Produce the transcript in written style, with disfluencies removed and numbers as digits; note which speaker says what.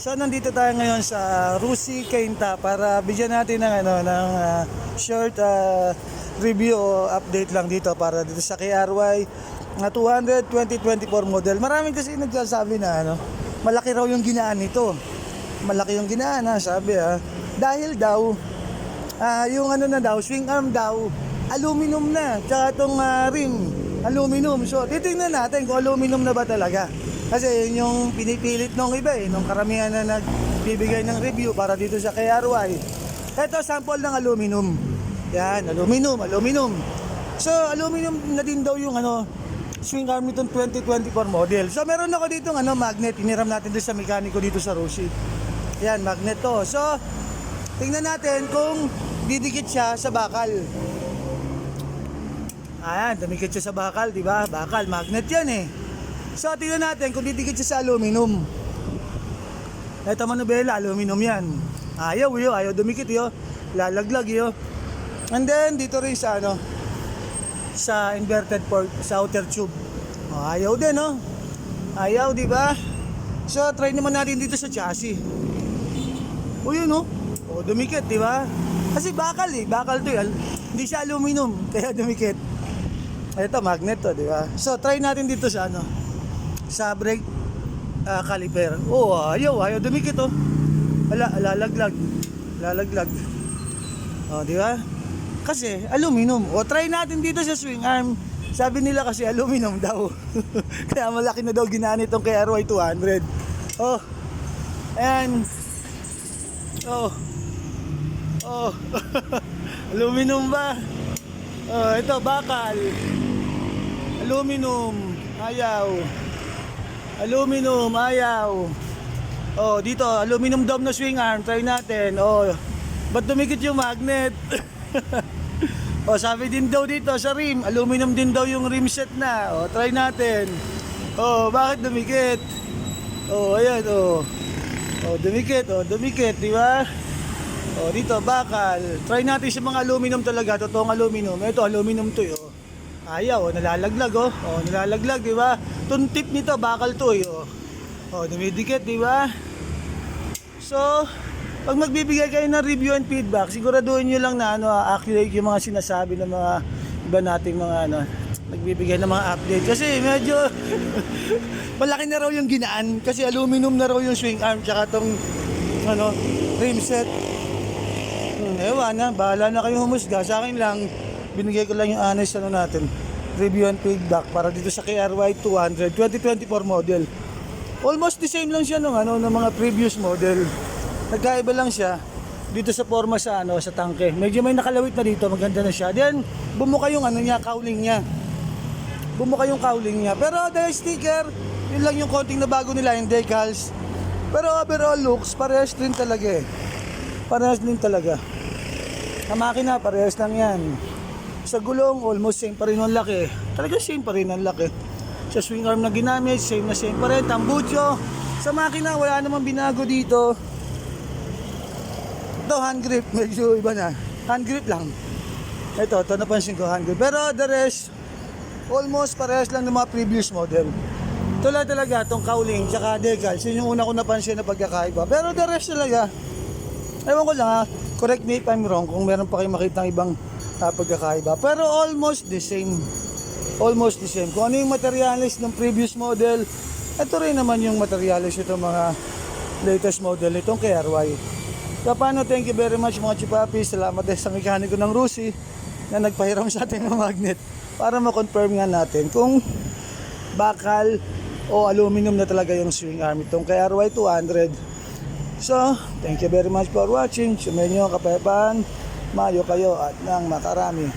Speaker 1: So nandito tayo ngayon sa Rusi Cainta para bigyan natin ng short review o update lang dito para dito sa KRY na 200 2024 model. Maraming kasi nagsasabi na malaki raw yung ginaan nito. Malaki yung ginaan sabi dahil daw yung swing arm daw aluminum na, tsaka itong rim aluminum. So titingnan natin kung aluminum na ba talaga. Kasi yun yung pinipilit nung iba nung karamihan na nagbibigay ng review para dito sa KRY. Ito sample ng aluminum. Yan, aluminum. So aluminum na din daw yung swing arm nitong 2024 model. So meron ako dito magnet, iniram natin doon sa mekaniko dito sa Rusi. Yan, magnet to. So tingnan natin kung didikit siya sa bakal. Ayan, dumikit siya sa bakal, di ba? Bakal, magnet yan So tingnan natin kung didikit siya sa aluminum. Ito manubela, aluminum yan. Ayaw dumikit lalaglag And then dito rin sa sa inverted port, sa outer tube. Ayaw din Ayaw, di ba? So try naman natin dito sa chassis. Dumikit, di ba? Kasi bakal bakal to hindi siya aluminum, kaya dumikit. Ito magnet to, di ba? So try natin dito sa sa brake caliper. Ayaw dumikit lalaglag. Di ba? Kasi aluminum. Try natin dito sa swing arm. Sabi nila kasi aluminum daw. Kaya malaki na daw ginaan itong KRY 200. And aluminum ba? Ito bakal. Aluminum, ayaw. Dito aluminum dome na swing arm, try natin. Ba't dumikit yung magnet? Sabi din daw dito sa rim, aluminum din daw yung rim set na. Try natin. Bakit dumikit? Ayan dumikit, di ba? Dito bakal. Try natin sa mga aluminum talaga, totoong aluminum. Ito aluminum to ayaw, nalalaglag nalalaglag, di ba? Itong tip nito bakal to dumidikit, di ba? So pag magbibigay kayo ng review and feedback, siguraduhin nyo lang na accurate yung mga sinasabi ng mga iba nating mga nagbibigay ng mga update. Kasi medyo malaki na raw yung ginaan kasi aluminum na raw yung swing arm tsaka tong rim set. Bahala na kayo humusga. Sa akin lang, binigay ko lang yung honest natin, review and feedback para dito sa KRY 200 2024 model. Almost the same lang siya ng mga previous model. Nagkaiba lang siya dito sa forma sa sa tangke. Medyo may nakalawit na dito, maganda na siya. Then bumuka yung cowling niya. Pero dahil sticker, yun lang yung konting na bago nila, yung decals. Pero overall looks, parehas din talaga Ang makina, parehas lang yan. Sa gulong, almost same pa rin ang laki. Talaga same pa rin ang laki. Sa swing arm na ginamit, same pa rin. Tambucho, sa makina, wala namang binago dito. Ito, hand grip, medyo iba na. Hand grip lang. Ito napansin ko, hand grip. Pero the rest, almost parehas lang ng mga previous model. Ito lang talaga, itong cowling, tsaka decals. Yun yung una ko napansin na pagkakaiba. Pero the rest talaga, ewan ko lang correct me if I'm wrong kung meron pa kayong makitang ibang pagkakaiba. Pero almost the same. Kung ano yung materialis ng previous model, ito rin naman yung materialis itong mga latest model itong KRY. So paano, thank you very much mga chipapi. Salamat din sa mekaniko ng Rusi na nagpahiram sa atin ng magnet para ma-confirm nga natin kung bakal o aluminum na talaga yung swing arm itong KRY 200. So, thank you very much for watching. Sumayin nyo, kapayapaan, mayo kayo at nang makarami.